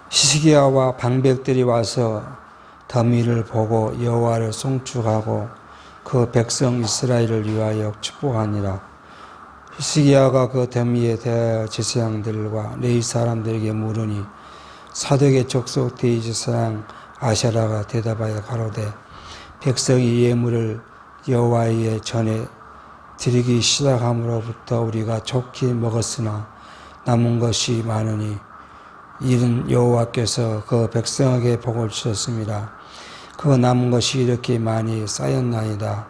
히스기야와 방백들이 와서 더미를 보고 여호와를 송축하고 그 백성 이스라엘을 위하여 축복하니라. 히스기야가 그 더미에 대하여 제사장들과 레위 사람들에게 물으니 사독의 족속 대제사장 아샤라가 대답하여 가로되 백성이 예물을 여호와의 전에 드리기 시작함으로부터 우리가 좋게 먹었으나 남은 것이 많으니 이는 여호와께서 그 백성에게 복을 주셨습니다. 그 남은 것이 이렇게 많이 쌓였나이다.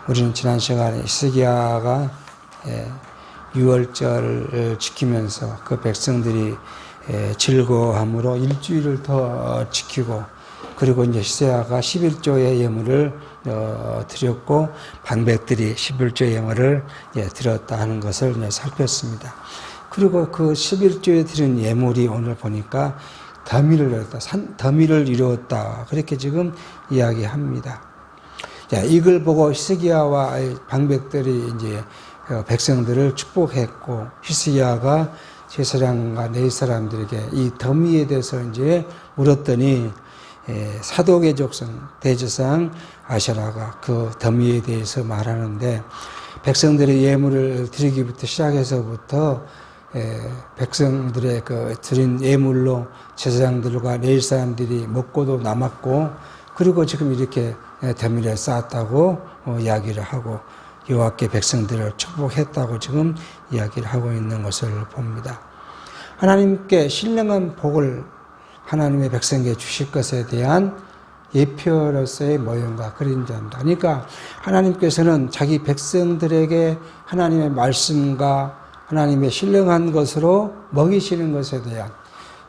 우리는 지난 시간에 히스기야가 유월절을 지키면서 그 백성들이 즐거워함으로 일주일을 더 지키고, 그리고 이제 히스기야가 11조의 예물을 드렸고 방백들이 11조의 예물을 드렸다 하는 것을 살폈습니다. 그리고 그 11조에 드린 예물이 오늘 보니까 더미를 이루었다. 더미를 이루었다. 그렇게 지금 이야기합니다. 자, 이걸 보고 히스기야와 방백들이 이제 백성들을 축복했고, 히스기야가 제사장과 레위 사람들에게 이 더미에 대해서 이제 물었더니 사독의 족속 대제사장 아샤라가 그 더미에 대해서 말하는데, 백성들의 예물을 드리기부터 시작해서부터 백성들의 그 드린 예물로 제사장들과 레위 사람들이 먹고도 남았고, 그리고 지금 이렇게 더미를 쌓았다고 이야기를 하고 여호와께 백성들을 축복했다고 지금 이야기를 하고 있는 것을 봅니다. 하나님께 신령한 복을 하나님의 백성에게 주실 것에 대한 예표로서의 모형과 그림자입니다. 그러니까 하나님께서는 자기 백성들에게 하나님의 말씀과 하나님의 신령한 것으로 먹이시는 것에 대한,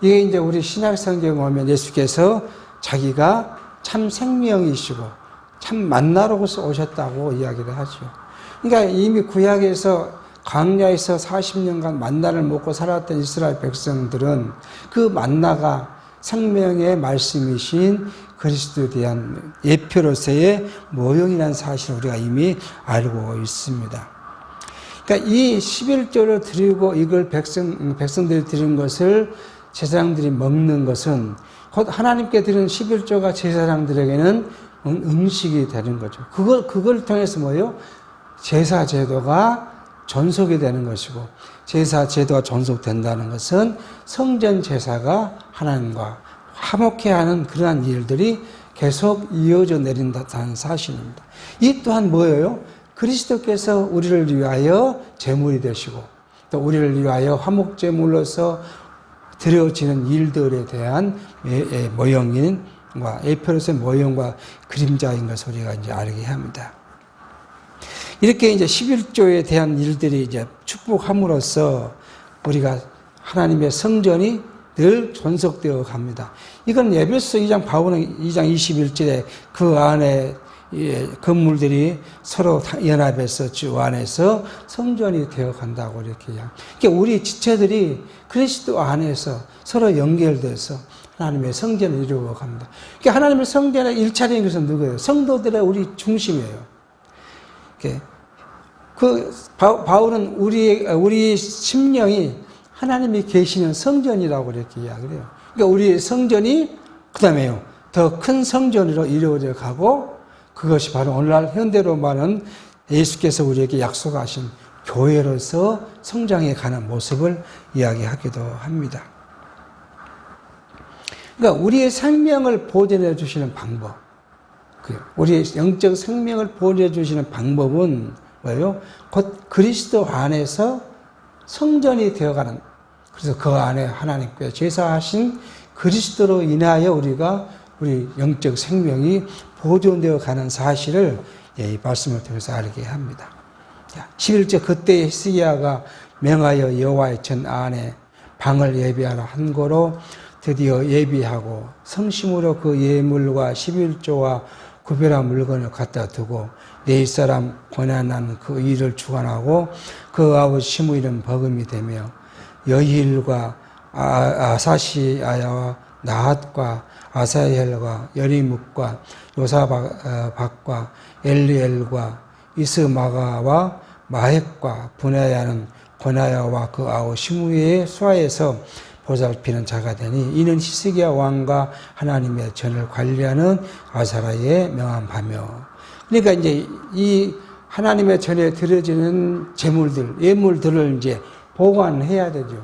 이게 이제 우리 신약 성경에 보면 예수께서 자기가 참 생명이시고 참 만나로서 오셨다고 이야기를 하죠. 그러니까 이미 구약에서 광야에서 40년간 만나를 먹고 살았던 이스라엘 백성들은 그 만나가 생명의 말씀이신 그리스도에 대한 예표로서의 모형이라는 사실을 우리가 이미 알고 있습니다. 그러니까 이 11조를 드리고 이걸 백성들이 드린 것을 제사장들이 먹는 것은 곧 하나님께 드리는 11조가 제사장들에게는 음식이 되는 거죠. 그걸 통해서 뭐예요? 제사 제도가 존속이 되는 것이고, 제사 제도가 존속된다는 것은 성전 제사가 하나님과 화목해 하는 그러한 일들이 계속 이어져 내린다는 사실입니다. 이 또한 뭐예요? 그리스도께서 우리를 위하여 제물이 되시고 또 우리를 위하여 화목제물로서 드려지는 일들에 대한 모형인과 예표로서의 모형과 그림자인 것을 우리가 이제 알게 합니다. 이렇게 이제 11조에 대한 일들이 이제 축복함으로써 우리가 하나님의 성전이 늘 존속되어 갑니다. 이건 에베소 2장 바울은 2장 21절에 그 안에 건물들이 서로 연합해서 주 안에서 성전이 되어 간다고 이렇게 이야기합니다. 그러니까 우리 지체들이 그리스도 안에서 서로 연결돼서 하나님의 성전을 이루어 갑니다. 그러니까 하나님의 성전의 일차적인 것은 누구예요? 성도들의 우리 중심이에요. 그 바울은 우리 심령이 하나님이 계시는 성전이라고 이렇게 이야기를 해요. 그러니까 우리 성전이 그다음에요, 더 큰 성전으로 이루어져 가고, 그것이 바로 오늘날 현대로 말하는 예수께서 우리에게 약속하신 교회로서 성장해 가는 모습을 이야기하기도 합니다. 그러니까 우리의 생명을 보존해 주시는 방법, 우리의 영적 생명을 보존해 주시는 방법은 뭐예요? 곧 그리스도 안에서 성전이 되어가는, 그래서 그 안에 하나님께 제사하신 그리스도로 인하여 우리 영적 생명이 보존되어 가는 사실을 이 말씀을 통해서 알게 합니다. 11절, 그때 히스기야가 명하여 여호와의 전 안에 방을 예비하라 한 거로 드디어 예비하고 성심으로 그 예물과 11조와 구별한 물건을 갖다 두고 레위 사람 고난한 그 일을 주관하고 그 아버지 시므이는 버금이 되며 여힐과 아사시아야와 나핫과 아사헬과 여리묵과 요사박과 엘리엘과 이스마가와 마헷과 분야야는 고나야와 그 아우 시므이의 수하에서 보살피는 자가 되니 이는 히스기야 왕과 하나님의 전을 관리하는 아사랴의 명한 바며. 그러니까 이제 이 하나님의 전에 드려지는 제물들, 예물들을 이제 보관해야 되죠.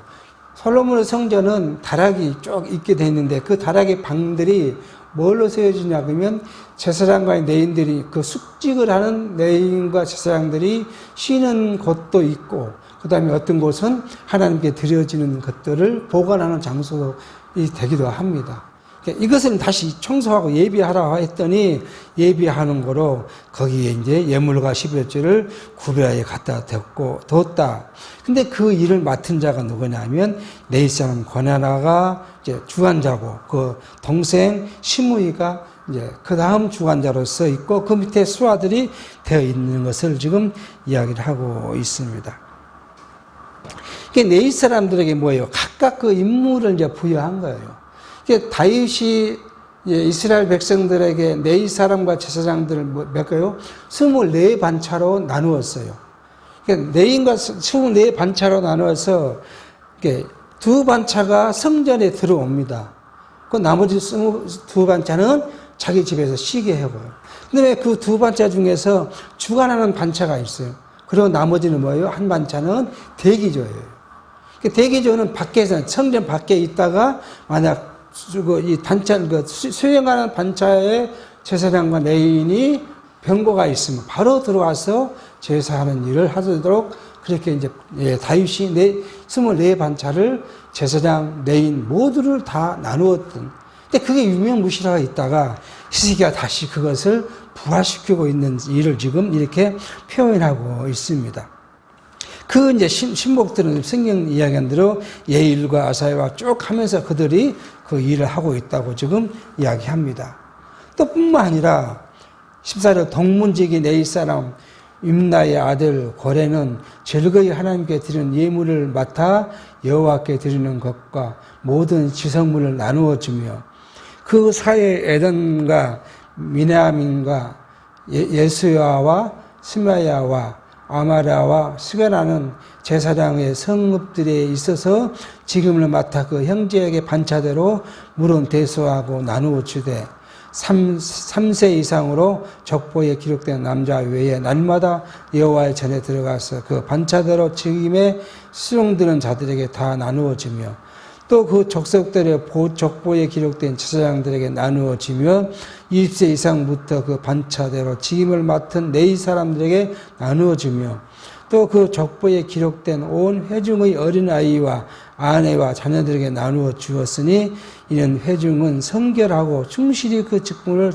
솔로몬의 성전은 다락이 쭉 있게 돼 있는데 그 다락의 방들이 뭘로 세워지냐 그러면 제사장과 레인들이 그 숙직을 하는 레인과 제사장들이 쉬는 곳도 있고 그 다음에 어떤 곳은 하나님께 드려지는 것들을 보관하는 장소이 되기도 합니다. 이것을 다시 청소하고 예비하라 했더니 예비하는 거로 거기에 이제 예물과 11조를 구별하여 갖다 뒀다. 근데 그 일을 맡은 자가 누구냐면 네이 사람 고나나가 이제 주관자고 그 동생 시므이가 이제 그 다음 주관자로서 있고 그 밑에 수하들이 되어 있는 것을 지금 이야기를 하고 있습니다. 네이 사람들에게 뭐예요? 각각 그 임무를 이제 부여한 거예요. 다윗이 이스라엘 백성들에게 네이 사람과 제사장들을 몇 개요? 24반차로 나누었어요. 네인과 24반차로 나누어서 두 반차가 성전에 들어옵니다. 그 나머지 22반차는 자기 집에서 쉬게 하고요. 근데 그 두 반차 중에서 주관하는 반차가 있어요. 그리고 나머지는 뭐예요? 한 반차는 대기조예요. 대기조는 밖에서 성전 밖에 있다가 만약 이 반차, 수행하는 반차에 제사장과 레인이 병거가 있으면 바로 들어와서 제사하는 일을 하도록 그렇게 이제 다윗이 24반차를 제사장, 레인 모두를 다 나누었던. 근데 그게 유명무실하게 있다가 히스기야가 다시 그것을 부활시키고 있는 일을 지금 이렇게 표현하고 있습니다. 그 이제 신복들은 성경 이야기한 대로 예일과 아사야와 쭉 하면서 그들이 그 일을 하고 있다고 지금 이야기합니다. 또 뿐만 아니라 14절 동문지기 네이 사람 임나의 아들 고레는 즐거이 하나님께 드리는 예물을 맡아 여호와께 드리는 것과 모든 지성물을 나누어 주며 그 사이에 에덴과 미네아민과 예수야와 스마야와 아마라와 스가라는 제사장의 성읍들에 있어서 지금을 맡아 그 형제에게 반차대로 물은 대소하고 나누어 주되 3세 이상으로 족보에 기록된 남자 외에 날마다 여호와의 전에 들어가서 그 반차대로 직임에 수용되는 자들에게 다 나누어 주며 또 그 족속들의 족보에 기록된 제사장들에게 나누어 주며 20세 이상부터 그 반차대로 직임을 맡은 네이 사람들에게 나누어 주며 또 그 족보에 기록된 온 회중의 어린아이와 아내와 자녀들에게 나누어 주었으니 이는 회중은 성결하고 충실히 그 직분을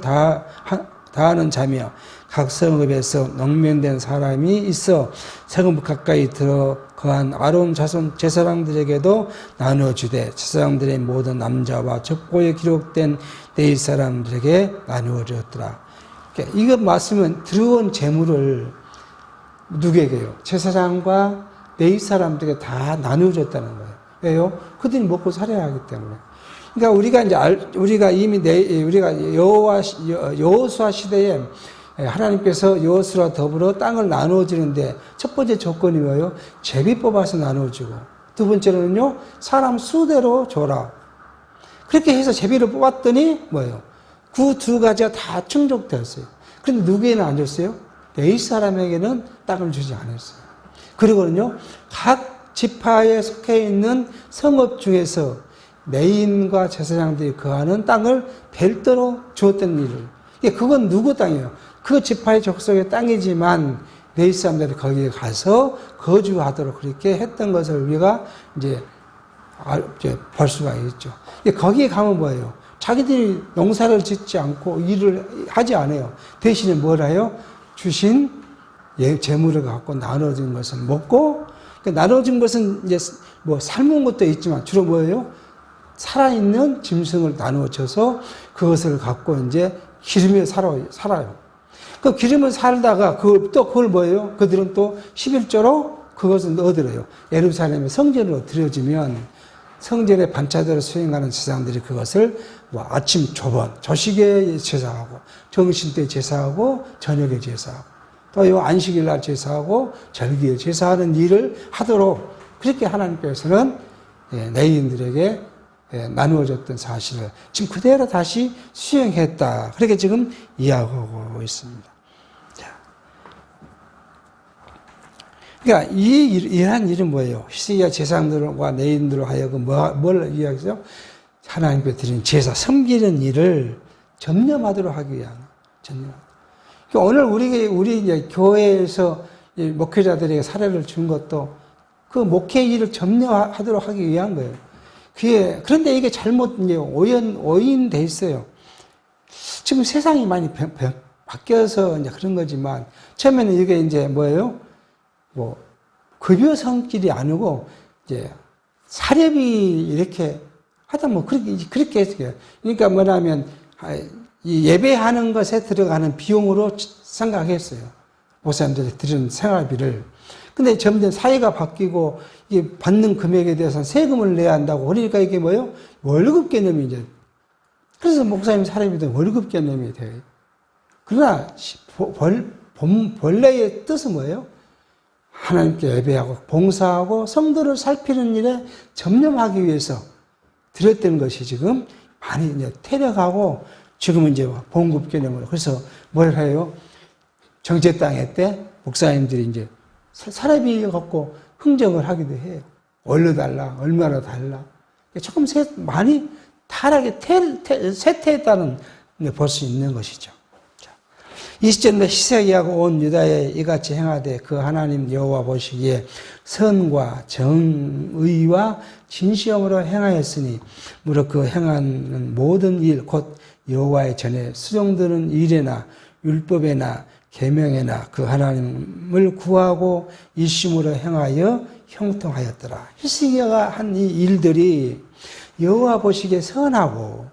다하는 자며 각 성읍에서 농면된 사람이 있어 성읍 가까이 들어 거한 아론 자손 제사장들에게도 나누어 주되 제사장들의 모든 남자와 족보에 기록된 네이 사람들에게 나누어 주었더라. 이것 말씀은 들어온 재물을 누구에게요? 제사장과 네이 사람들에게 다 나누어 줬다는 거예요. 왜요? 그들이 먹고 살아야 하기 때문에. 그러니까 우리가 이미 우리가 여호수아 시대에 하나님께서 여호수아와 더불어 땅을 나누어 주는데 첫 번째 조건이 뭐예요? 제비 뽑아서 나누어 주고 두 번째로는요, 사람 수대로 줘라. 그렇게 해서 제비를 뽑았더니 뭐예요? 그 두 가지가 다 충족되었어요. 그런데 누구에는 안 줬어요? 네이 사람에게는 땅을 주지 않았어요. 그리고는요, 각 지파에 속해 있는 성읍 중에서 레인과 제사장들이 거하는 땅을 별도로 주었던 일을. 그건 누구 땅이에요? 그 지파의 족속의 땅이지만 네이 사람들이 거기에 가서 거주하도록 그렇게 했던 것을 우리가 이제 볼 수가 있죠. 거기에 가면 뭐예요? 자기들이 농사를 짓지 않고 일을 하지 않아요. 대신에 뭘 해요? 주신 재물을 갖고 나눠진 것을 먹고, 나눠진 것은 이제 뭐 삶은 것도 있지만 주로 뭐예요? 살아있는 짐승을 나누어줘서 그것을 갖고 이제 기르며 살아요. 그 기르며 살다가 그걸 뭐예요? 그들은 또 11조로 그것을 얻으래요. 예루살렘의 성전으로 들여지면 성전의 반차대로 수행하는 제사장들이 그것을 뭐 아침 조번, 조식에 제사하고, 정신 때 제사하고, 저녁에 제사하고, 또 요 안식일 날 제사하고, 절기에 제사하는 일을 하도록 그렇게 하나님께서는 레위인들에게 나누어졌던 사실을 지금 그대로 다시 수행했다. 그렇게 지금 이야기하고 있습니다. 그러니까 이러한 일은 뭐예요? 히스기야 제사장들과 레위인들로 하여금 뭘 이야기하죠? 하나님께 드리는 제사, 섬기는 일을 점령하도록 하기 위한 점령. 그러니까 오늘 우리 이제 교회에서 목회자들에게 사례를 준 것도 그 목회 일을 점령하도록 하기 위한 거예요. 그런데 이게 잘못 이제 오인돼 있어요. 지금 세상이 많이 바뀌어서 이제 그런 거지만 처음에는 이게 이제 뭐예요? 급여 성질이 아니고 이제 사례비 이렇게 하다 그렇게 했어요. 그러니까 뭐냐면 이 예배하는 것에 들어가는 비용으로 생각했어요. 목사님들이 드리는 생활비를. 근데 점점 사회가 바뀌고 이게 받는 금액에 대해서는 세금을 내야 한다고. 그러니까 이게 뭐예요? 월급 개념이 이제. 그래서 목사님 사례비도 월급 개념이 돼요. 그러나 본래의 뜻은 뭐예요? 하나님께 예배하고 봉사하고 성도를 살피는 일에 점령하기 위해서 드렸던 것이 지금 많이 이제 퇴력하고 지금은 이제 봉급 개념으로. 그래서 뭘 해요? 정제땅에 때 목사님들이 이제 사례비 갖고 흥정을 하기도 해요. 얼로 달라, 얼마나 달라. 조금 많이 타락에 쇠퇴했다는 볼 수 있는 것이죠. 20절에 히스기야하고 온 유다에 이같이 행하되 그 하나님 여호와 보시기에 선과 정의와 진시함으로 행하였으니 무릇 그 행하는 모든 일 곧 여호와의 전에 수종드는 일에나 율법에나 계명에나 그 하나님을 구하고 일심으로 행하여 형통하였더라. 히스기야가 한 이 일들이 여호와 보시기에 선하고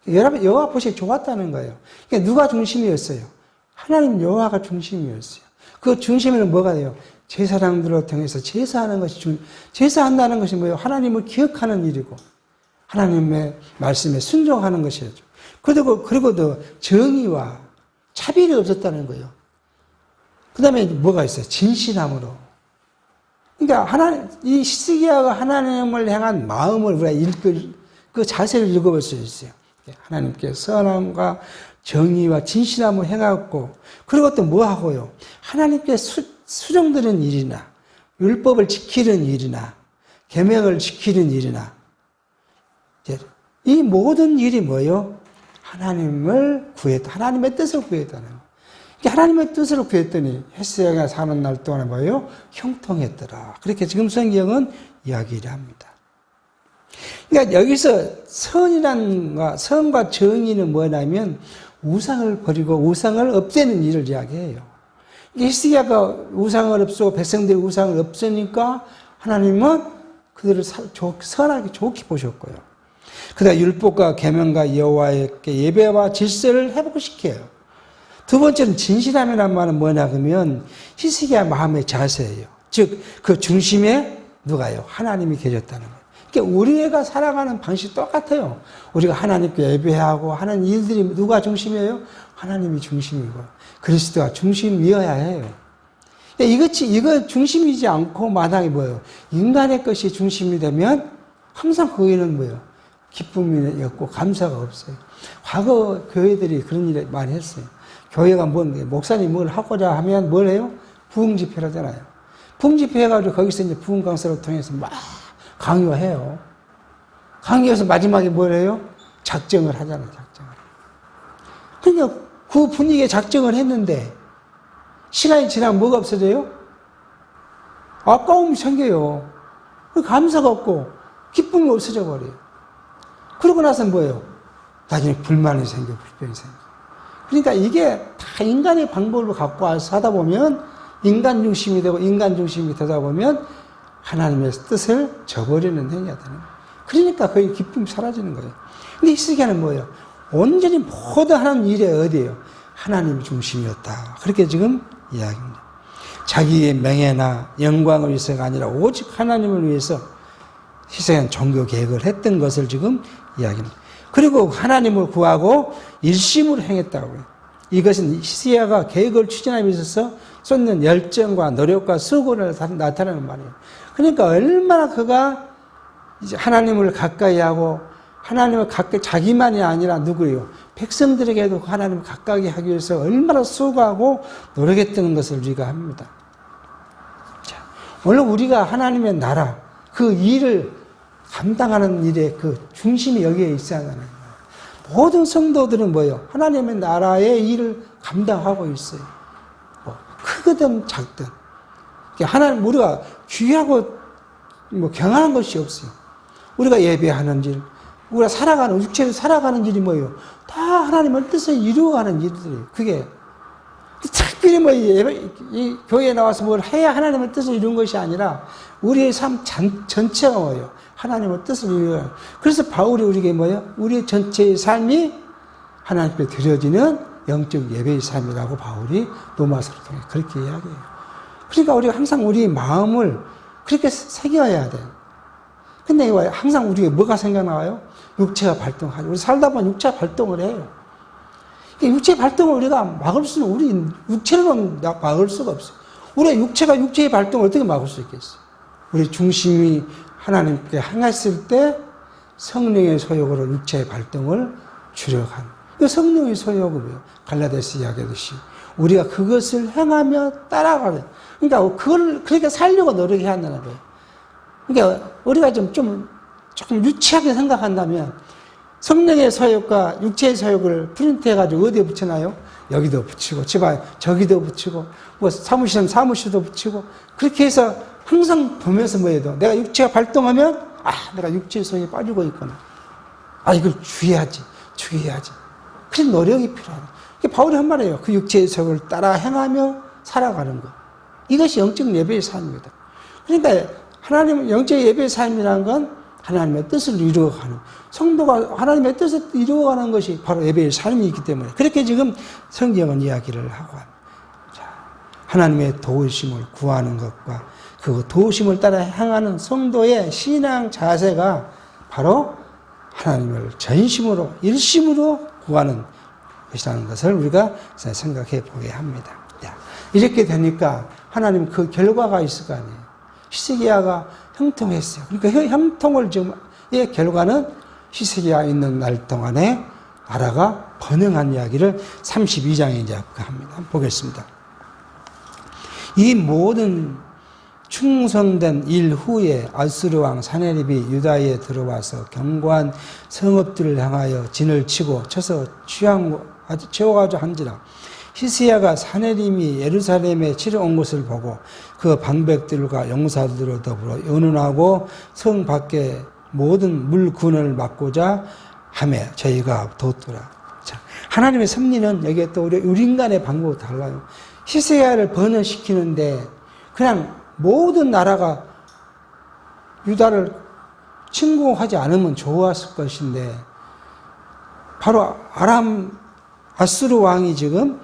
여러분 여호와 보시기에 좋았다는 거예요. 그러니까 누가 중심이었어요? 하나님 여호와가 중심이었어요. 그 중심에는 뭐가 돼요? 제사장들을 통해서 제사하는 것이 제사한다는 것이 뭐예요? 하나님을 기억하는 일이고 하나님의 말씀에 순종하는 것이죠. 그리고 더 정의와 차별이 없었다는 거예요. 그 다음에 뭐가 있어요? 진실함으로. 그러니까 이 히스기야가 하나님을 향한 마음을 우리가 그 자세를 읽어볼 수 있어요. 하나님께 선함과 정의와 진실함을 행하고, 그리고 또 뭐 하고요? 하나님께 수종드는 일이나, 율법을 지키는 일이나, 계명을 지키는 일이나, 이 모든 일이 뭐예요? 하나님의 뜻을 구했다는 거예요. 하나님의 뜻을 구했더니 히스기야가 사는 날 동안에 뭐예요? 형통했더라. 그렇게 지금 성경은 이야기를 합니다. 그러니까 여기서 선과 정의는 뭐냐면 우상을 버리고 우상을 없애는 일을 이야기해요. 히스기야가 우상을 없애고 백성들이 우상을 없애니까 하나님은 그들을 선하게 좋게 보셨고요. 그다음 율법과 계명과 여호와께 예배와 질서를 회복시켜요. 두 번째는 진실함이란 말은 뭐냐 그러면 히스기야 마음의 자세예요. 즉 그 중심에 누가요? 하나님이 계셨다는 거예요. 그러니까 우리가 살아가는 방식이 똑같아요. 우리가 하나님께 예배하고 하는 일들이 누가 중심이에요? 하나님이 중심이고 그리스도가 중심이어야 해요. 이거 중심이지 않고 마땅히 뭐예요? 인간의 것이 중심이 되면 항상 거기는 뭐예요? 기쁨이 없고 감사가 없어요. 과거 교회들이 그런 일을 많이 했어요. 교회가 목사님이 뭘 하고자 하면 뭘 해요? 부흥집회를 하잖아요. 부흥집회 해가지고 거기서 이제 부흥 강사를 통해서 막 강요해요. 강요해서 마지막에 뭘 해요? 작정을 하잖아요, 작정을. 그러니까 그 분위기에 작정을 했는데, 시간이 지나면 뭐가 없어져요? 아까움이 생겨요. 감사가 없고, 기쁨이 없어져 버려요. 그러고 나서 뭐예요? 나중에 불만이 생겨, 불평이 생겨. 그러니까 이게 다 인간의 방법을 갖고 와서 하다 보면 인간 중심이 되고 인간 중심이 되다 보면 하나님의 뜻을 저버리는 행위가 되는 거예요. 그러니까 거의 기쁨이 사라지는 거예요. 근데 히스기야는 뭐예요? 온전히 모든 하는 일에 어디예요? 하나님이 중심이었다. 그렇게 지금 이야기합니다. 자기의 명예나 영광을 위해서가 아니라 오직 하나님을 위해서 히스기야는 종교 계획을 했던 것을 지금 이야기합니다. 그리고 하나님을 구하고 일심으로 행했다고 해요. 이것은 히스기야가 계획을 추진함에 있어서 쏟는 열정과 노력과 수고를 나타내는 말이에요. 그러니까 얼마나 그가 이제 하나님을 가까이 하고 하나님을 가까이 자기만이 아니라 누구예요? 백성들에게도 하나님을 가까이 하기 위해서 얼마나 수고하고 노력했던 것을 우리가 합니다. 자, 오늘 우리가 하나님의 나라 그 일을 감당하는 일에 그 중심이 여기에 있어야 하는 거예요. 모든 성도들은 뭐예요? 하나님의 나라의 일을 감당하고 있어요. 뭐 크거든 작든 하나님 우리가 귀하고 뭐 경하는 것이 없어요. 우리가 예배하는 일, 우리가 살아가는 육체로 살아가는 일이 뭐예요? 다 하나님의 뜻을 이루어가는 일들이에요. 그게 특별히 뭐 이 교회에 나와서 뭘 해야 하나님의 뜻을 이루는 것이 아니라 우리의 삶 전체가 뭐예요? 하나님의 뜻을 이루어요. 그래서 바울이 우리에게 뭐예요? 우리의 전체의 삶이 하나님께 드려지는 영적 예배의 삶이라고 바울이 로마서를 통해 그렇게 이야기해요. 그러니까 우리가 항상 우리의 마음을 그렇게 새겨야 돼요. 근데 항상 우리가 뭐가 생각나와요? 육체가 발동하죠. 우리 살다 보면 육체가 발동을 해요. 육체 발동을 우리가 막을 수는, 우리 육체로는 막을 수가 없어요. 우리 육체가 육체의 발동을 어떻게 막을 수 있겠어요? 우리 중심이 하나님께 향했을 때 성령의 소욕으로 육체의 발동을 주력한. 그 성령의 소욕은 뭐예요? 갈라디아서 이야기하듯이 우리가 그것을 행하며 따라가는. 그러니까 그걸 그렇게 살려고 노력해야 한다는 거예요. 그러니까 우리가 조금 유치하게 생각한다면 성령의 소욕과 육체의 소욕을 프린트해가지고 어디에 붙여놔요? 여기도 붙이고, 집안 저기도 붙이고, 뭐 사무실은 사무실도 붙이고, 그렇게 해서 항상 보면서 뭐 해도 내가 육체가 발동하면, 내가 육체의 소욕에 빠지고 있구나. 이걸 주의해야지. 그런 노력이 필요하다. 바울이 한 말이에요. 그 육체의 소욕을 따라 행하며 살아가는 것. 이것이 영적 예배의 삶입니다. 그러니까 하나님 영적 예배의 삶이라는 건 하나님의 뜻을 이루어가는, 성도가 하나님의 뜻을 이루어가는 것이 바로 예배의 삶이기 때문에 그렇게 지금 성경은 이야기를 하고 합니다. 자, 하나님의 도우심을 구하는 것과 그 도우심을 따라 행하는 성도의 신앙 자세가 바로 하나님을 전심으로 일심으로 구하는 것이라는 것을 우리가 생각해 보게 합니다. 이렇게 되니까 하나님 그 결과가 있을 거 아니에요. 히스기야가 형통했어요. 그러니까 형통을 지금의 결과는 히스기야 있는 날 동안에 나라가 번영한 이야기를 32장에 이제 합니다. 한번 보겠습니다. 이 모든 충성된 일 후에 아수르 왕 사네립이 유다에 들어와서 견고한 성읍들을 향하여 진을 치고 쳐서 채워가지고 한지라. 히스기야가 사네립이 예루살렘에 치러 온 것을 보고 그 방백들과 용사들로 더불어 연은하고 성 밖에 모든 물군을 막고자 하매 저희가 돋더라. 자, 하나님의 섭리는 여기에 또 우리 인간의 방법과 달라요. 히스기야를 번영시키는데 그냥 모든 나라가 유다를 침공하지 않으면 좋았을 것인데 바로 아수르 왕이 지금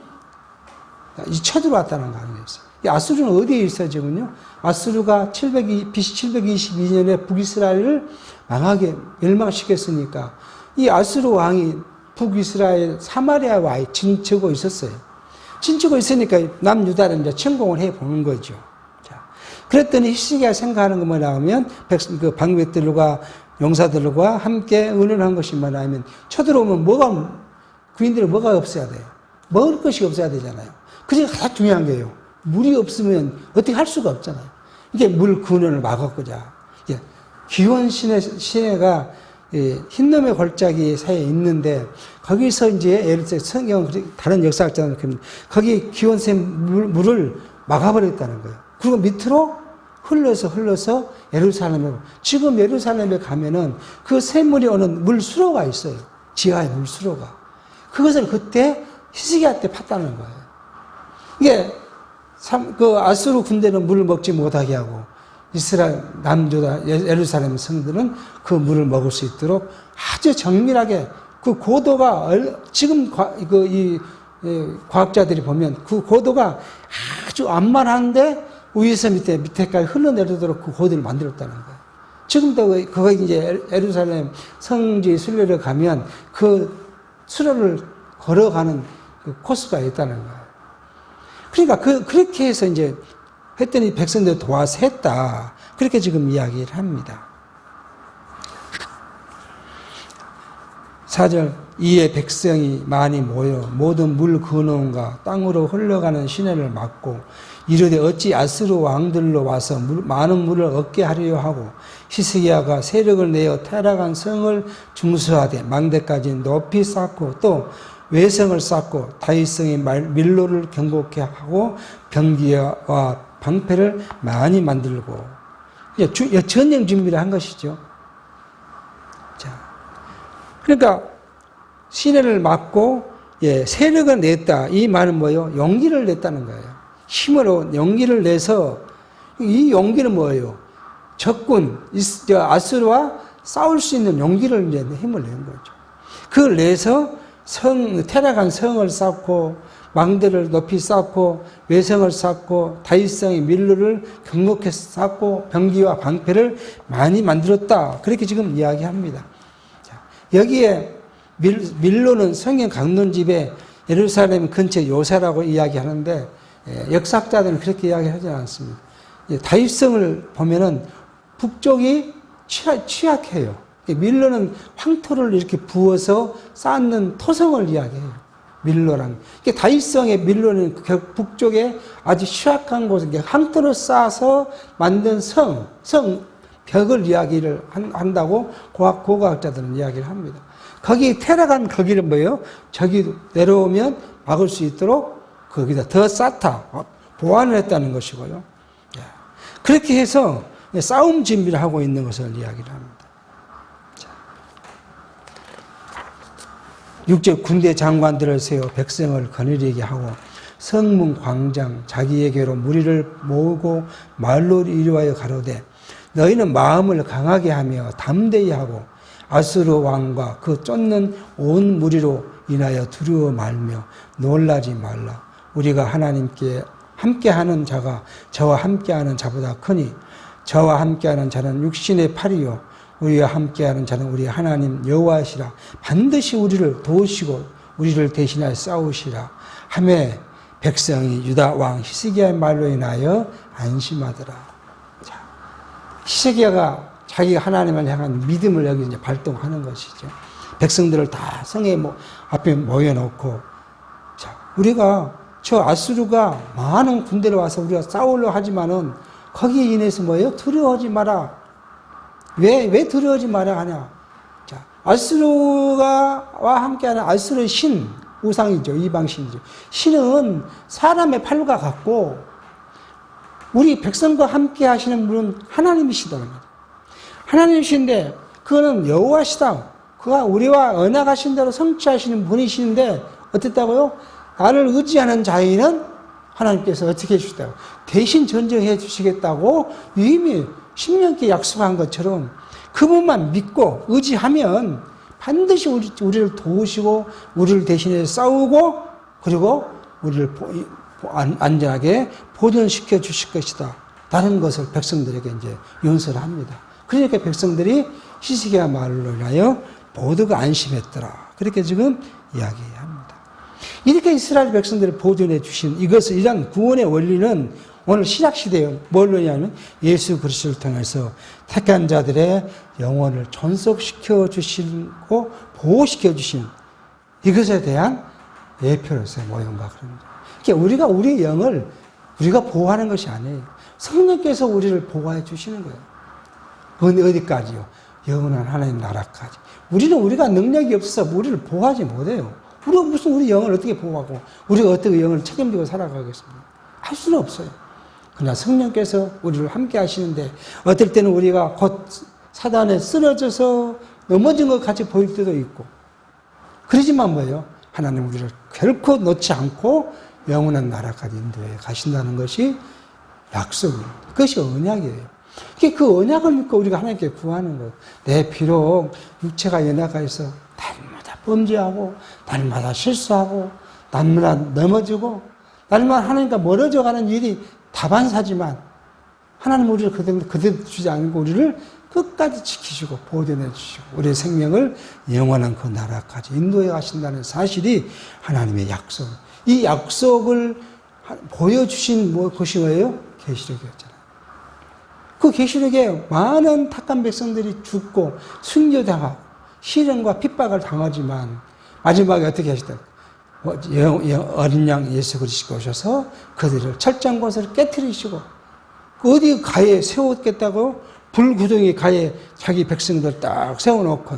쳐들어왔다는 거 아니겠어요? 이 아수르는 어디에 있어요, 지금요? 아수르가 BC 722년에 북이스라엘을 망하게 멸망시켰으니까 이 아수르 왕이 북이스라엘 사마리아에 와 진치고 있었어요. 진치고 있으니까 남유다를 이제 침공을 해 보는 거죠. 자, 그랬더니 히스기야가 생각하는 건 뭐냐 하면 그 방백들과 용사들과 함께 의논한 것이 뭐냐 하면 쳐들어오면 그인들이 뭐가 없어야 돼요? 먹을 것이 없어야 되잖아요. 그게 가장 중요한 거예요. 물이 없으면 어떻게 할 수가 없잖아요. 이게 물 근원을 막았고자. 기원 시내가 흰놈의 골짜기 사이에 있는데 거기서 이제 예를 들어 성경 다른 역사학자는 거기 기원샘 물을 막아버렸다는 거예요. 그리고 밑으로 흘러서 예루살렘에 지금 예루살렘에 가면은 그 샘물이 오는 물수로가 있어요. 지하의 물수로가. 그것을 그때 히스기야 때 팠다는 거예요. 이게 그 아수르 군대는 물을 먹지 못하게 하고 이스라엘 남유다 예루살렘 성들은 그 물을 먹을 수 있도록 아주 정밀하게 그 고도가 지금 과학자들이 보면 그 고도가 아주 완만한데 위에서 밑에까지 흘러내리도록 그 고도를 만들었다는 거예요. 지금도 거기 이제 예루살렘 성지 순례를 가면 그 수로를 걸어가는 그 코스가 있다는 거예요. 그러니까 그렇게 해서 이제 했더니 백성들 도와서 했다. 그렇게 지금 이야기를 합니다. 4절 이에 백성이 많이 모여 모든 물 근원과 땅으로 흘러가는 시내를 막고 이르되 어찌 아스루 왕들로 와서 많은 물을 얻게 하려 하고 히스기야가 세력을 내어 타락한 성을 중수하되 망대까지 높이 쌓고 또 외성을 쌓고 다윗성의 밀로를 견고케 하고 병기와 방패를 많이 만들고 전쟁 준비를 한 것이죠. 자, 그러니까 시내를 막고 세력을 냈다. 이 말은 뭐예요? 용기를 냈다는 거예요. 힘으로 용기를 내서 이 용기는 뭐예요? 적군 아수르와 싸울 수 있는 용기를 이제 힘을 낸 거죠. 그걸 내서 타락한 성을 쌓고 망대를 높이 쌓고 외성을 쌓고 다윗성의 밀로를 견고케 쌓고 병기와 방패를 많이 만들었다. 그렇게 지금 이야기합니다. 자, 여기에 밀로는 성경 강론집에 예루살렘 근처 요새라고 이야기하는데 역사학자들은 그렇게 이야기하지 않습니다. 다윗성을 보면은 북쪽이 취약해요. 밀로는 황토를 이렇게 부어서 쌓는 토성을 이야기해요. 밀로랑. 다윗성의 밀로는 북쪽에 아주 취약한 곳에 황토를 쌓아서 만든 벽을 이야기를 한다고 고고학자들은 이야기를 합니다. 거기 타락한 거기를 뭐예요? 저기 내려오면 막을 수 있도록 거기다 더 쌓다 보완을 했다는 것이고요. 그렇게 해서 싸움 준비를 하고 있는 것을 이야기를 합니다. 6절 군대 장관들을 세워 백성을 거느리게 하고 성문 광장 자기에게로 무리를 모으고 말로 이루하여 가로되 너희는 마음을 강하게 하며 담대히 하고 아수르 왕과 그 쫓는 온 무리로 인하여 두려워 말며 놀라지 말라. 우리가 하나님께 함께하는 자가 저와 함께하는 자보다 크니 저와 함께하는 자는 육신의 팔이요 우리와 함께하는 자는 우리 하나님 여호와시라. 반드시 우리를 도우시고 우리를 대신하여 싸우시라 하매 백성이 유다 왕 히스기야의 말로 인하여 안심하더라. 자, 히스기야가 자기가 하나님을 향한 믿음을 여기 이제 발동하는 것이죠. 백성들을 다 성에 앞에 모여놓고, 자, 우리가 저 아수르가 많은 군대를 와서 우리가 싸우려 하지만은 거기에 인해서 뭐예요? 두려워하지 마라. 왜 두려워하지 마라 하냐? 자, 아수르와 함께하는 아수르의 신, 우상이죠. 이방신이죠. 신은 사람의 팔과 같고, 우리 백성과 함께 하시는 분은 하나님이시다. 하나님이신데, 그거는 여호와시다. 그가 우리와 언약하신 대로 성취하시는 분이시는데, 어땠다고요? 나를 의지하는 자에는 하나님께서 어떻게 해주시다고? 대신 전쟁해 주시겠다고 이미 신명께 약속한 것처럼 그분만 믿고 의지하면 반드시 우리를 도우시고 우리를 대신해 싸우고 그리고 우리를 안전하게 보존시켜 주실 것이다. 라는 것을 백성들에게 이제 연설을 합니다. 그러니까 백성들이 히스기야 말로 인하여 모두가 안심했더라. 그렇게 지금 이야기합니다. 이렇게 이스라엘 백성들을 보존해 주신 이런 구원의 원리는 오늘 신약시대에 뭘로냐면 예수 그리스도를 통해서 택한 자들의 영혼을 존속시켜 주시고 보호시켜 주신 이것에 대한 예표로서의 모형과 그럽니다. 그러니까 우리가 우리의 영을 우리가 보호하는 것이 아니에요. 성령께서 우리를 보호해 주시는 거예요. 어디까지요? 영원한 하나님 나라까지. 우리가 능력이 없어서 우리를 보호하지 못해요. 우리가 무슨 우리 영을 어떻게 보호하고 우리가 어떻게 영을 책임지고 살아가겠습니까? 할 수는 없어요. 그러나 성령께서 우리를 함께 하시는데 어떨 때는 우리가 곧 사단에 쓰러져서 넘어진 것 같이 보일 때도 있고 그러지만 뭐예요? 하나님 우리를 결코 놓지 않고 영원한 나라까지 인도해 가신다는 것이 약속입니다. 그것이 언약이에요. 그 언약을 믿고 우리가 하나님께 구하는 거예요. 내 비록 육체가 연약해서 날마다 범죄하고 날마다 실수하고 날마다 넘어지고 날마다 하나님과 멀어져가는 일이 다반사지만 하나님 우리를 그대로 주지 않고 우리를 끝까지 지키시고 보존해 주시고 우리의 생명을 영원한 그 나라까지 인도해 가신다는 사실이 하나님의 약속. 이 약속을 보여주신 것이 뭐예요? 계시록이었잖아요. 그 계시록에 많은 택한 백성들이 죽고 순교당하고 시련과 핍박을 당하지만 마지막에 어떻게 하시다? 어린 양 예수 그리스도가 오셔서 그들을 철장것을 깨뜨리시고 어디 가에 세웠겠다고 불구덩이 가에 자기 백성들 딱 세워놓고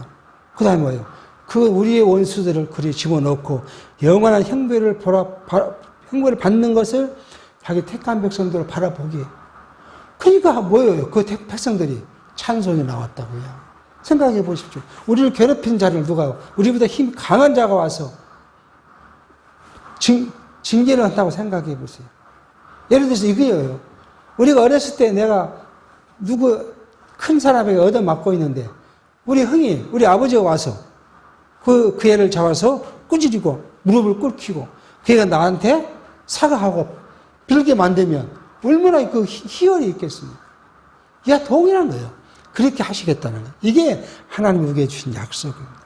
그 다음에 뭐예요? 그 우리의 원수들을 그리 집어넣고 영원한 형벌을 받는 것을 자기 택한 백성들을 바라보기에 그러니까 뭐예요? 그 백성들이 찬송이 나왔다고요. 생각해 보십시오. 우리를 괴롭힌 자를 누가 우리보다 힘 강한 자가 와서 징계를 한다고 생각해 보세요. 예를 들어서 이거예요. 우리가 어렸을 때 내가 큰 사람에게 얻어맞고 있는데 우리 형이 우리 아버지가 와서 그 애를 잡아서 꾸지리고 무릎을 꿇히고 그 애가 나한테 사과하고 빌게 만들면 얼마나 그 희열이 있겠습니까? 이게 동일한 거예요. 그렇게 하시겠다는 거예요. 이게 하나님 우리에게 주신 약속입니다.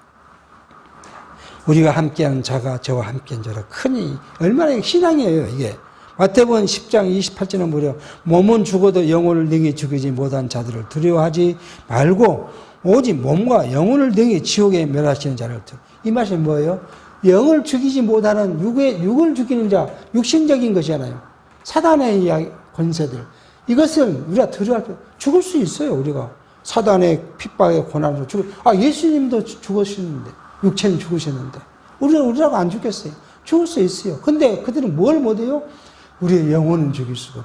우리가 함께하는 자가 저와 함께한 자라 크니 얼마나 신앙이에요 이게. 마태복음 10장 28절에 무려 몸은 죽어도 영혼을 능히 죽이지 못한 자들을 두려워하지 말고 오직 몸과 영혼을 능히 지옥에 멸하시는 자를 이 말이 뭐예요? 영을 죽이지 못하는 육을 죽이는 자, 육신적인 것이잖아요. 사단의 권세들. 이것을 우리가 두려워할 때 죽을 수 있어요, 우리가. 사단의 핍박의 고난으로 예수님도 죽으셨는데, 육체는 죽으셨는데. 우리라고 안 죽겠어요. 죽을 수 있어요. 근데 그들은 뭘 못해요? 우리의 영혼은 죽일 수가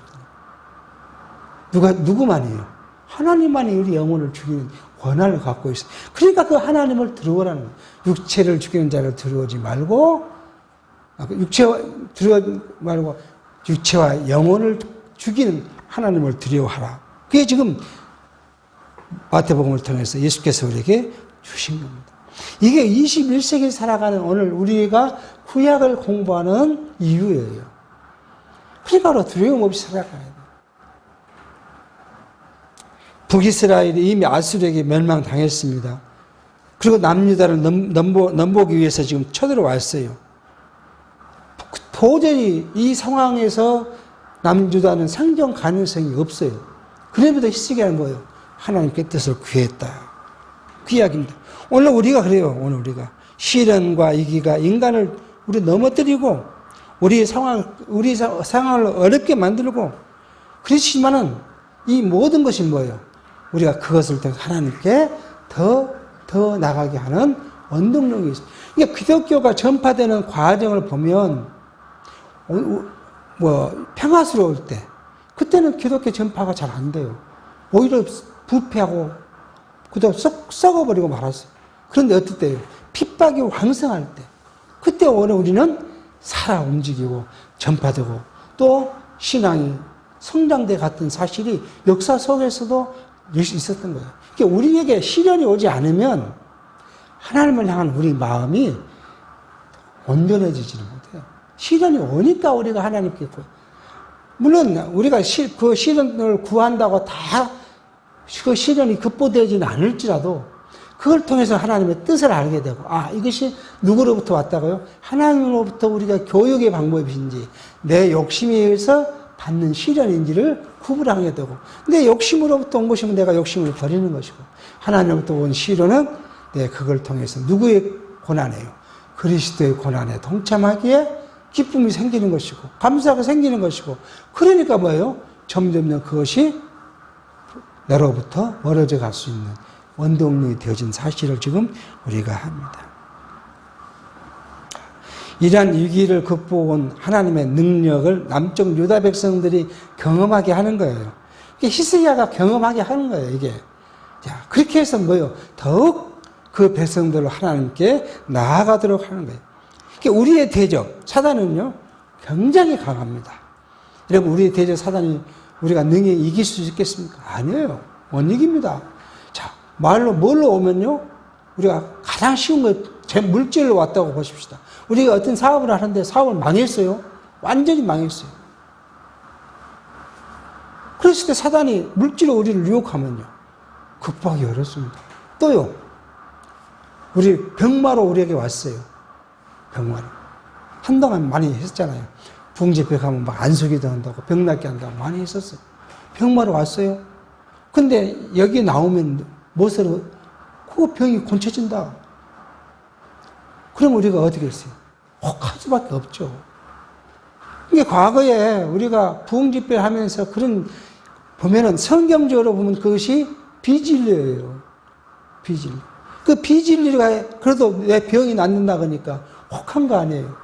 없다. 누구만이에요? 하나님만이 우리 영혼을 죽이는 권한을 갖고 있어요. 그러니까 그 하나님을 두려워라는 거예요. 육체를 죽이는 자를 두려워하지 말고, 육체와 영혼을 죽이는 하나님을 두려워하라. 그게 지금 마태복음을 통해서 예수께서 우리에게 주신 겁니다. 이게 21세기 살아가는 오늘 우리가 구약을 공부하는 이유예요. 그러니까 바로 두려움 없이 살아가야 돼요. 북이스라엘이 이미 아수르에게 멸망당했습니다. 그리고 남유다를 넘보기 위해서 지금 쳐들어왔어요. 도저히 이 상황에서 남유다는 생존 가능성이 없어요. 그럼에도 히스기야는 뭐예요? 하나님께 뜻을 구했다. 그 이야기입니다. 오늘 우리가 그래요. 오늘 우리가 시련과 위기가 인간을 우리 넘어뜨리고 우리 상황을 어렵게 만들고 그렇지만은 이 모든 것이 뭐예요? 우리가 그것을 통해 하나님께 더 나가게 하는 원동력이 있습니다. 그러니까 기독교가 전파되는 과정을 보면 평화스러울 때 그때는 기독교 전파가 잘 안 돼요. 오히려 부패하고 그다음 썩어버리고 말았어요. 그런데 어떨 때요? 핍박이 왕성할 때 그때 오늘 우리는 살아 움직이고 전파되고 또 신앙이 성장돼 갔던 사실이 역사 속에서도 있었던 거예요. 그러니까 우리에게 시련이 오지 않으면 하나님을 향한 우리 마음이 온전해지지는 못해요. 시련이 오니까 우리가 하나님께 물론 우리가 그 시련을 구한다고 다 그 시련이 극복되지는 않을지라도 그걸 통해서 하나님의 뜻을 알게 되고 이것이 누구로부터 왔다고요? 하나님으로부터 우리가 교육의 방법인지 내 욕심에 의해서 받는 시련인지를 구분하게 되고 내 욕심으로부터 온 것이면 내가 욕심을 버리는 것이고 하나님으로부터 온 시련은 그걸 통해서 누구의 고난이에요? 그리스도의 고난에 동참하기에 기쁨이 생기는 것이고 감사가 생기는 것이고 그러니까 뭐예요? 점점 그것이 나로부터 멀어져 갈 수 있는 원동력이 되어진 사실을 지금 우리가 합니다. 이러한 위기를 극복한 하나님의 능력을 남쪽 유다 백성들이 경험하게 하는 거예요. 히스기야가 경험하게 하는 거예요, 이게. 자, 그렇게 해서 뭐예요? 더욱 그 백성들을 하나님께 나아가도록 하는 거예요. 우리의 대적, 사단은요, 굉장히 강합니다. 여러분, 우리의 대적 사단이 우리가 능히 이길 수 있겠습니까? 아니에요. 못 이깁니다. 자, 뭘로 오면요? 우리가 가장 쉬운 거, 제 물질로 왔다고 보십시다. 우리가 어떤 사업을 하는데 사업을 망했어요. 완전히 망했어요. 그랬을 때 사단이 물질로 우리를 유혹하면요. 극복하기 어렵습니다. 또요. 우리 병마로 우리에게 왔어요. 병마로. 한동안 많이 했잖아요. 붕집회 가면 막 안수기도 한다고 병 낫게 한다고 많이 했었어요. 병마로 왔어요. 근데 여기 나오면 무엇으로 그 병이 고쳐진다. 그럼 우리가 어떻게 했어요? 혹할 수밖에 없죠. 이게 과거에 우리가 부흥집회를 하면서 그런, 보면은 성경적으로 보면 그것이 비진리예요. 비진리. 그 비진리가 그래도 내 병이 낫는다 그러니까 혹한 거 아니에요.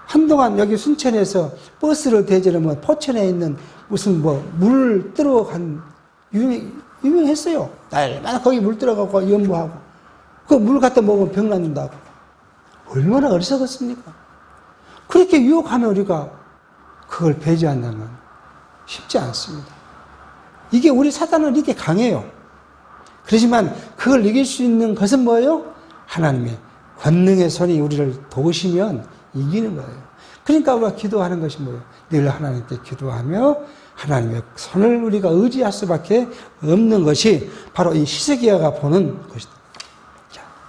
한동안 여기 순천에서 버스를 대절하면 포천에 있는 무슨 물 들어간 유명했어요. 날마다 거기 물 들어가고 연부하고 그 물 갖다 먹으면 병 낫는다고. 얼마나 어리석었습니까? 그렇게 유혹하면 우리가 그걸 배제한다면 쉽지 않습니다. 이게 우리 사단은 이렇게 강해요. 그렇지만 그걸 이길 수 있는 것은 뭐예요? 하나님의 권능의 손이 우리를 도우시면 이기는 거예요. 그러니까 우리가 기도하는 것이 뭐예요? 늘 하나님께 기도하며 하나님의 손을 우리가 의지할 수밖에 없는 것이 바로 이 히스기야가 보는 것이다.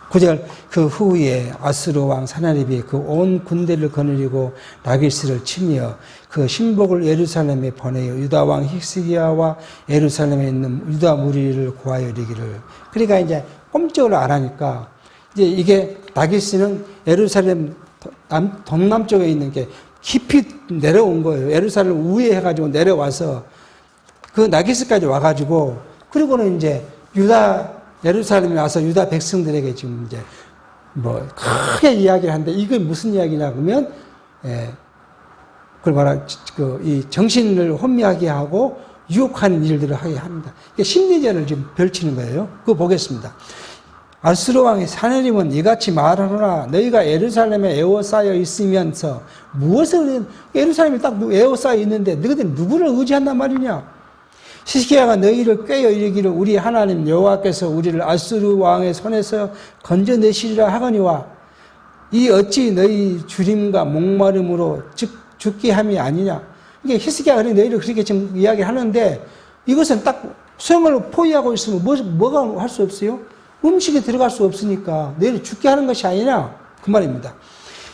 9절 그 후에 아스로 왕 사나립이 그 온 군대를 거느리고 라기스를 치며 그 신복을 예루살렘에 보내어 유다 왕 히스기야와 예루살렘에 있는 유다 무리를 고하여 이르기를. 그러니까 이제 꼼짝을 안 하니까 이제 이게 라기스는 예루살렘 동남쪽에 있는 게 깊이 내려온 거예요. 예루살렘 우회해가지고 내려와서 그 라기스까지 와가지고 그리고는 이제 예루살렘에 와서 유다 백성들에게 지금 이제 크게 이야기를 하는데 이게 무슨 이야기냐 그러면 그걸 이 정신을 혼미하게 하고 유혹하는 일들을 하게 합니다. 심리전을 지금 펼치는 거예요. 그거 보겠습니다. 아스로 왕의 사내림은 이같이 말하노라. 너희가 예루살렘에 에워싸여 있으면서 무엇을 예루살렘에 딱 에워싸여 있는데 너희들 누구를 의지한단 말이냐? 히스기야가 너희를 꾀어 이르기를 우리 하나님 여호와께서 우리를 아스루 왕의 손에서 건져내시리라 하거니와 이 어찌 너희 주림과 목마름으로 죽게 함이 아니냐. 이게 히스기야가 너희를 그렇게 지금 이야기하는데 이것은 딱 수영을 포위하고 있으면 뭐가 할 수 없어요? 음식이 들어갈 수 없으니까 너희를 죽게 하는 것이 아니냐 그 말입니다.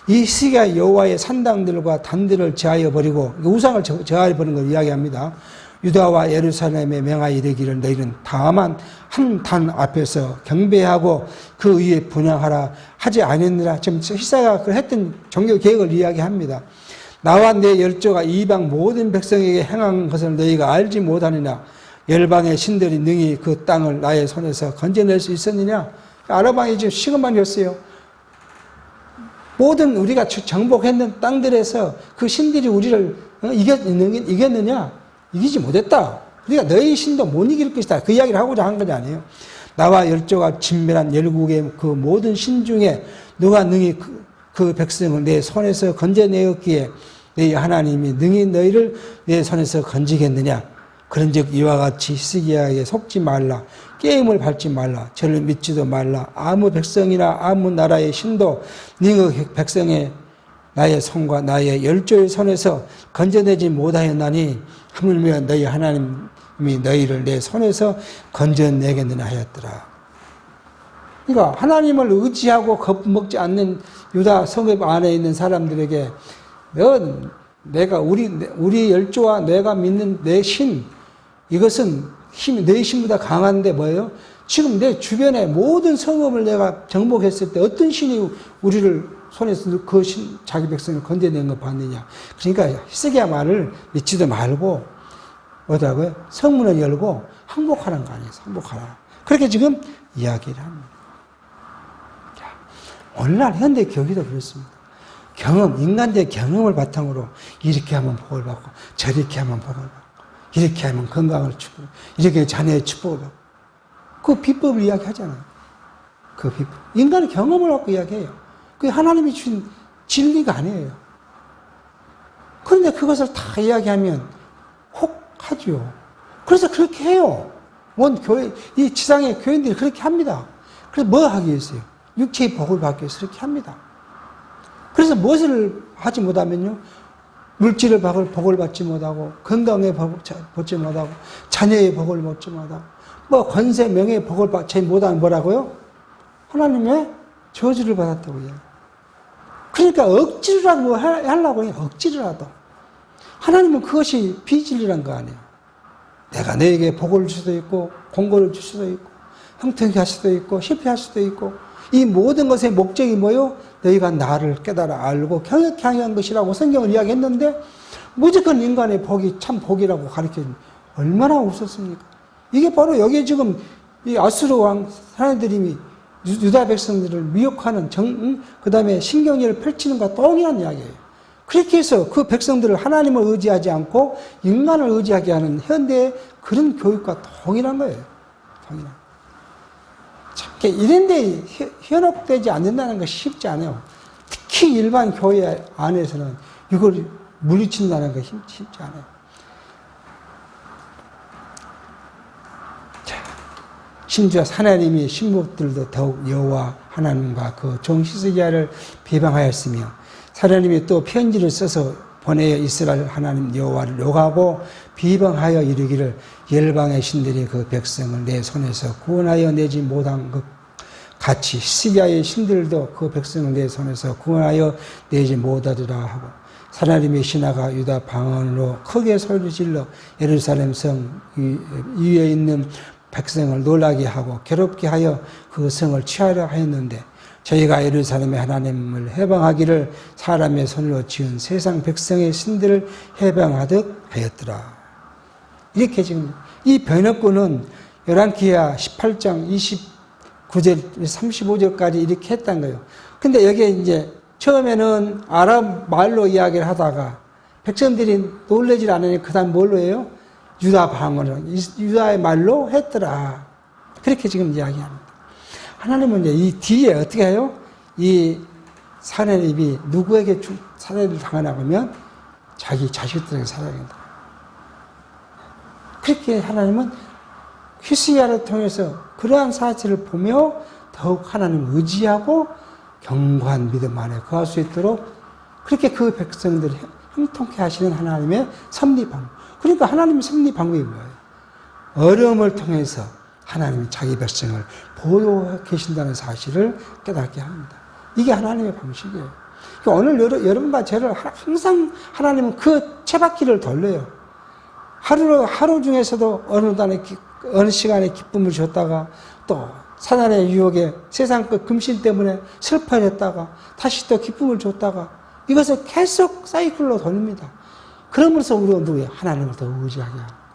이 히스기야 여호와의 산당들과 단들을 제하여 버리고 우상을 제하여 버린 걸 이야기합니다. 유다와 예루살렘에 명하여 이르기를 너희는 다만 한 단 앞에서 경배하고 그 위에 분향하라 하지 않았느라. 지금 히스기야가 그 했던 종교 계획을 이야기합니다. 나와 내 열조가 이방 모든 백성에게 행한 것을 너희가 알지 못하느냐. 열방의 신들이 능히 그 땅을 나의 손에서 건져낼 수 있었느냐. 아랍왕이 지금 시금만이었어요. 모든 우리가 정복했는 땅들에서 그 신들이 우리를 이겼느냐? 이기지 못했다. 우리가 너희 신도 못 이길 것이다. 그 이야기를 하고자 한 것이 아니에요. 나와 열조가 진멸한 열국의 그 모든 신 중에 누가 능히 그 백성을 내 손에서 건져내었기에 너희 하나님이 능히 너희를 내 손에서 건지겠느냐. 그런즉 이와 같이 히스기야에게 속지 말라. 게임을 밟지 말라. 저를 믿지도 말라. 아무 백성이나 아무 나라의 신도 네 백성의 나의 손과 나의 열조의 손에서 건져내지 못하였나니 하물며 너희 하나님이 너희를 내 손에서 건져내겠느냐 하였더라. 그러니까 하나님을 의지하고 겁먹지 않는 유다 성읍 안에 있는 사람들에게 내가 우리 열조와 내가 믿는 내 신, 이것은 힘이 내 신보다 강한데 뭐예요? 지금 내 주변의 모든 성읍을 내가 정복했을 때 어떤 신이 우리를 손에서 그 자기 백성을 건져낸 거 봤느냐. 그러니까 히스기야 말을 믿지도 말고 뭐라고요? 성문을 열고 항복하라는 거 아니에요. 항복하라. 그렇게 지금 이야기를 합니다. 오늘날 현대 교회도 그렇습니다. 인간의 경험을 바탕으로 이렇게 하면 복을 받고 저렇게 하면 복을 받고 이렇게 하면 건강을 주고 이렇게 자녀의 축복을 받고 그 비법을 이야기하잖아요. 그 비법. 인간의 경험을 갖고 이야기해요. 그게 하나님이 주신 진리가 아니에요. 그런데 그것을 다 이야기하면 혹하죠. 그래서 그렇게 해요. 이 지상의 교인들이 그렇게 합니다. 그래서 뭐 하기 위해서요? 육체의 복을 받기 위해서 그렇게 합니다. 그래서 무엇을 하지 못하면요? 물질의 복을 받지 못하고, 건강의 복을 받지 못하고, 자녀의 복을 받지 못하고, 권세, 명예의 복을 받지 못하면 뭐라고요? 하나님의 저주를 받았다고 해요. 그러니까 억지로라도 하려고 해요. 억지로라도. 하나님은 그것이 비진리란 거 아니에요. 내가 너에게 복을 줄 수도 있고, 공고를 줄 수도 있고, 형통케 할 수도 있고, 실패할 수도 있고, 이 모든 것의 목적이 뭐요? 너희가 나를 깨달아 알고 경외케 하는 것이라고 성경을 이야기했는데 무조건 인간의 복이 참 복이라고 가르쳐준 얼마나 없었습니까? 이게 바로 여기에 지금 이 아수르 왕 사내들이 유다 백성들을 미혹하는 그 다음에 신경전을 펼치는 것과 동일한 이야기예요. 그렇게 해서 그 백성들을 하나님을 의지하지 않고 인간을 의지하게 하는 현대의 그런 교육과 동일한 거예요. 동일한. 참, 이런데 현혹되지 않는다는 것이 쉽지 않아요. 특히 일반 교회 안에서는 이걸 물리친다는 것이 쉽지 않아요. 자, 심지어 하나님이 신복들도 더욱 여호와 하나님과 그 종 히스기야를 비방하였으며 하나님이 또 편지를 써서 보내어 이스라엘 하나님 여호와를 욕하고 비방하여 이르기를 열방의 신들이 그 백성을 내 손에서 구원하여 내지 못한 것 같이 히스기야의 신들도 그 백성을 내 손에서 구원하여 내지 못하리라 하고 하나님의 신하가 유다 방언으로 크게 소리를 질러 예루살렘 성 위에 있는 백성을 놀라게 하고 괴롭게 하여 그 성을 취하려 하였는데 저희가 예루살렘의 하나님을 해방하기를 사람의 손으로 지은 세상 백성의 신들을 해방하듯 하였더라. 이렇게 지금 이 번역구는 열왕기하 18장 29절 35절까지 이렇게 했단 거예요. 근데 여기에 이제 처음에는 아랍 말로 이야기를 하다가 백성들이 놀라질 않으니 그 다음 뭘로 해요? 유다 방언으로 유다의 말로 했더라. 그렇게 지금 이야기합니다. 하나님은 이제 이 뒤에 어떻게 해요? 이 사내립이 누구에게 살해를 당하나 하면 자기 자식들에게 살해한다. 그렇게 하나님은 히스기야를 통해서 그러한 사실을 보며 더욱 하나님을 의지하고 견고한 믿음 안에 거할 수 있도록 그렇게 그 백성들을 형통케 하시는 하나님의 섭리 방법. 그러니까 하나님의 섭리 방법이 뭐예요? 어려움을 통해서 하나님이 자기 백성을 보호하고 계신다는 사실을 깨닫게 합니다. 이게 하나님의 방식이에요. 그러니까 오늘 여러분과 저를 항상 하나님은 그 쳇바퀴를 돌려요. 하루 중에서도 어느 시간에 기쁨을 줬다가 또 사단의 유혹에 세상 그 금신 때문에 슬퍼했다가 다시 또 기쁨을 줬다가 이것을 계속 사이클로 돌립니다. 그러면서 우리가 누구예요? 하나님을 더 의지하게 하고.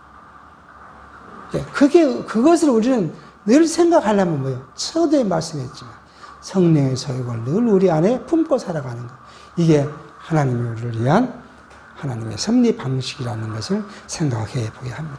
그것을 우리는 늘 생각하려면 뭐예요? 서두에 말씀했지만 성령의 소욕을 늘 우리 안에 품고 살아가는 것. 이게 하나님을 위한 하나님의 섭리 방식이라는 것을 생각해 보게 합니다.